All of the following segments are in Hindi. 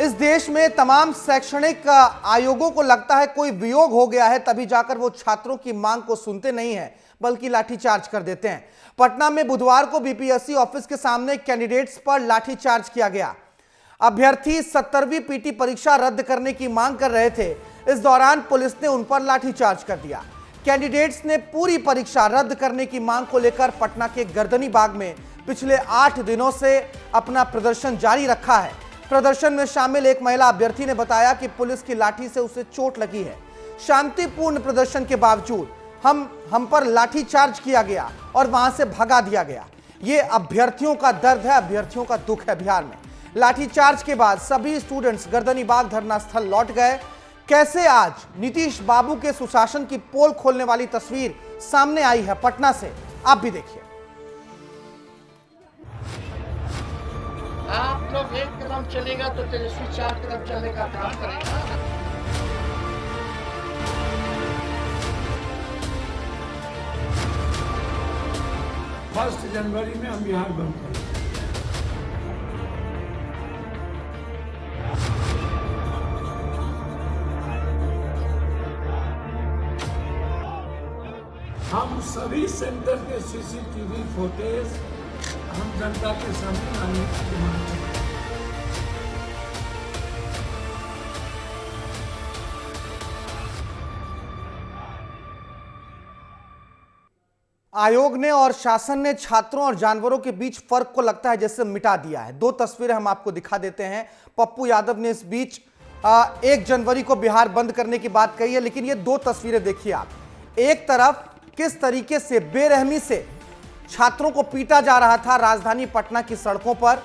इस देश में तमाम शैक्षणिक आयोगों को लगता है कोई वियोग हो गया है, तभी जाकर वो छात्रों की मांग को सुनते नहीं है बल्कि लाठीचार्ज कर देते हैं। पटना में बुधवार को बीपीएससी ऑफिस के सामने कैंडिडेट्स पर लाठीचार्ज किया गया। अभ्यर्थी 70वीं पीटी परीक्षा रद्द करने की मांग कर रहे थे। इस दौरान पुलिस ने उन पर लाठीचार्ज कर दिया। कैंडिडेट्स ने पूरी परीक्षा रद्द करने की मांग को लेकर पटना के गर्दनी बाग में पिछले 8 दिनों से अपना प्रदर्शन जारी रखा है। प्रदर्शन में शामिल एक महिला अभ्यर्थी ने बताया कि पुलिस की लाठी से उसे चोट लगी है। शांतिपूर्ण प्रदर्शन के बावजूद हम पर लाठीचार्ज किया गया और वहां से भगा दिया गया। ये अभ्यर्थियों का दर्द है, अभ्यर्थियों का दुख है। बिहार में लाठीचार्ज के बाद सभी स्टूडेंट्स गर्दनी बाग धरना स्थल लौट गए। कैसे आज नीतीश बाबू के सुशासन की पोल खोलने वाली तस्वीर सामने आई है पटना से, आप भी देखिए। आप लोग एक कदम चलेगा तो तेजस्वी 4 कदम चलने का काम करेगा। 1 जनवरी में हम बिहार बंद करेंगे। हम सभी सेंटर के सीसीटीवी फुटेज हम जनता के सामने लाने की मांग करते हैं। आयोग ने और शासन ने छात्रों और जानवरों के बीच फर्क को लगता है जैसे मिटा दिया है। 2 तस्वीरें हम आपको दिखा देते हैं। पप्पू यादव ने इस बीच 1 जनवरी को बिहार बंद करने की बात कही है, लेकिन ये 2 तस्वीरें देखिए आप। एक तरफ किस तरीके से बेरहमी से छात्रों को पीटा जा रहा था राजधानी पटना की सड़कों पर,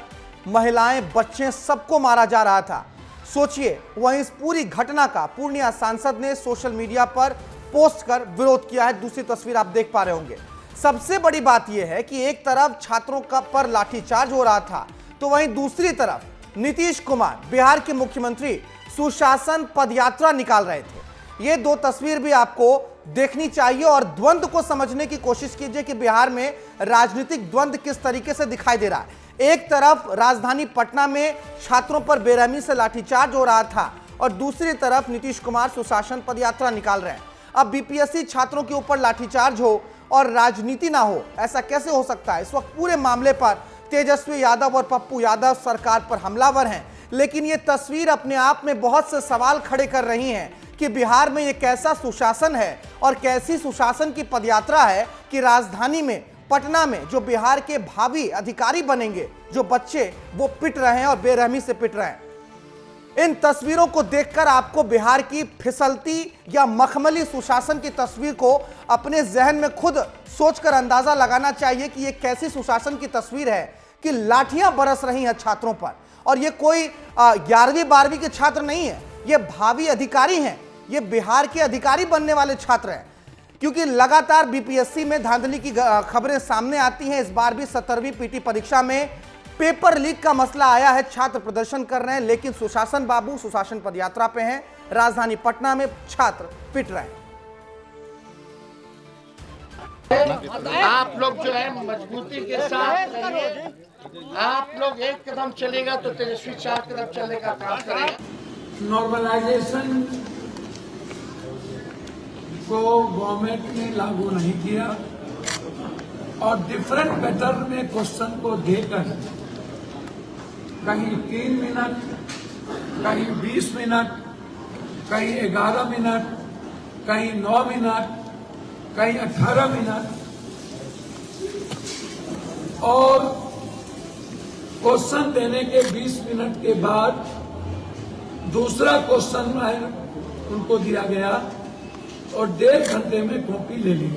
महिलाएं, बच्चे, सबको मारा जा रहा था। सोचिए, वहीं इस पूरी घटना का पूर्णिया सांसद ने सोशल मीडिया पर पोस्ट कर विरोध किया है। दूसरी तस्वीर आप देख पा रहे होंगे। सबसे बड़ी बात यह है कि एक तरफ छात्रों का पर लाठीचार्ज हो रहा था, तो वहीं दूसरी तरफ नीतीश कुमार बिहार के मुख्यमंत्री सुशासन पदयात्रा निकाल रहे थे। ये 2 तस्वीर भी आपको देखनी चाहिए और द्वंद्व को समझने की कोशिश कीजिए कि बिहार में राजनीतिक द्वंद्व किस तरीके से दिखाई दे रहा है। एक तरफ राजधानी पटना में छात्रों पर बेरहमी से लाठीचार्ज हो रहा था और दूसरी तरफ नीतीश कुमार सुशासन पदयात्रा निकाल रहे हैं। अब बीपीएससी छात्रों के ऊपर लाठीचार्ज हो और राजनीति ना हो, ऐसा कैसे हो सकता है? इस वक्त पूरे मामले पर तेजस्वी यादव और पप्पू यादव सरकार पर हमलावर हैं, लेकिन ये तस्वीर अपने आप में बहुत से सवाल खड़े कर रही हैं कि बिहार में ये कैसा सुशासन है और कैसी सुशासन की पदयात्रा है कि राजधानी में पटना में जो बिहार के भावी अधिकारी बनेंगे, जो बच्चे, वो पिट रहे हैं और बेरहमी से पिट रहे हैं। इन तस्वीरों को देखकर आपको बिहार की फिसलती या मखमली सुशासन की तस्वीर को अपने जहन में खुद सोचकर अंदाजा लगाना चाहिए कि ये कैसी सुशासन की तस्वीर है कि लाठियां बरस रही हैं छात्रों पर। और ये कोई 11वीं 12वीं के छात्र नहीं है, ये भावी अधिकारी हैं, ये बिहार के अधिकारी बनने वाले छात्र हैं। क्योंकि लगातार बीपीएससी में धांधली की खबरें सामने आती हैं। इस बार भी 70वीं पीटी परीक्षा में पेपर लीक का मसला आया है। छात्र प्रदर्शन कर रहे हैं, लेकिन सुशासन बाबू सुशासन पदयात्रा पे हैं। राजधानी पटना में छात्र पिट रहे हैं। आप लोग जो है मजबूती के साथ रहिए। आप लोग एक कदम चलेगा तो तेजस्वी 4 कदम चलने का काम करेगा। नॉर्मलाइजेशन को गवर्नमेंट ने लागू नहीं किया और डिफरेंट पैटर्न में क्वेश्चन को देकर कहीं 3 मिनट, कहीं 20 मिनट, कहीं 11 मिनट, कहीं 9 मिनट, कहीं 18 मिनट और क्वेश्चन देने के 20 मिनट के बाद दूसरा क्वेश्चन उनको दिया गया और 1.5 घंटे में कॉपी ले ली।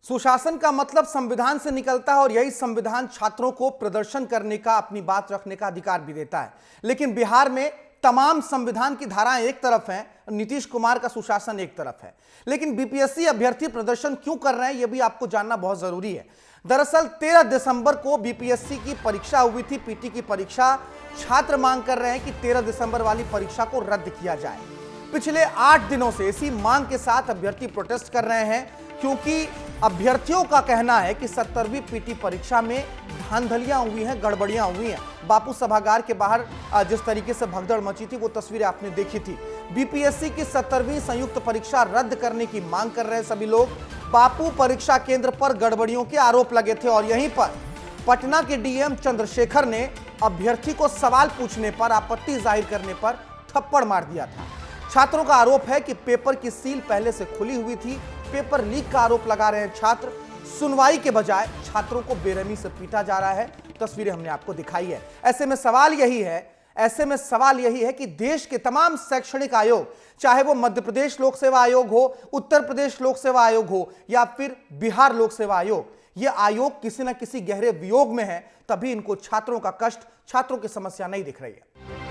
सुशासन का मतलब संविधान से निकलता है और यही संविधान छात्रों को प्रदर्शन करने का, अपनी बात रखने का अधिकार भी देता है। लेकिन बिहार में तमाम संविधान की धाराएं एक तरफ हैं, नीतीश कुमार का सुशासन एक तरफ है। लेकिन बीपीएससी अभ्यर्थी प्रदर्शन क्यों कर रहे हैं, यह भी आपको जानना बहुत जरूरी है। दरअसल 13 दिसंबर को बीपीएससी की परीक्षा हुई थी, पीटी की परीक्षा। छात्र मांग कर रहे हैं कि 13 दिसंबर वाली परीक्षा को रद्द किया जाए। पिछले 8 दिनों से इसी मांग के साथ अभ्यर्थी प्रोटेस्ट कर रहे हैं, क्योंकि अभ्यर्थियों का कहना है कि 70वीं पीटी परीक्षा में धांधलियां हुई हैं, गड़बड़ियां हुई हैं। बापू सभागार के बाहर जिस तरीके से भगदड़ मची थी वो तस्वीरें आपने देखी थी। बीपीएससी की 70वीं संयुक्त परीक्षा रद्द करने की मांग कर रहे सभी लोग। बापू परीक्षा केंद्र पर गड़बड़ियों के आरोप लगे थे और यहीं पर पटना के डीएम चंद्रशेखर ने अभ्यर्थी को सवाल पूछने पर, आपत्ति जाहिर करने पर थप्पड़ मार दिया था। छात्रों का आरोप है कि पेपर की सील पहले से खुली हुई थी। पेपर लीक का आरोप लगा रहे हैं छात्र। सुनवाई के बजाय छात्रों को बेरहमी से पीटा जा रहा है। तस्वीरें हमने आपको दिखाई है। ऐसे में सवाल यही है कि देश के तमाम शैक्षणिक आयोग, चाहे वो मध्य प्रदेश लोक सेवा आयोग हो, उत्तर प्रदेश लोक सेवा आयोग हो या फिर बिहार लोक सेवा आयोग, ये आयोग किसी न किसी गहरे वियोग में है, तभी इनको छात्रों का कष्ट, छात्रों की समस्या नहीं दिख रही है।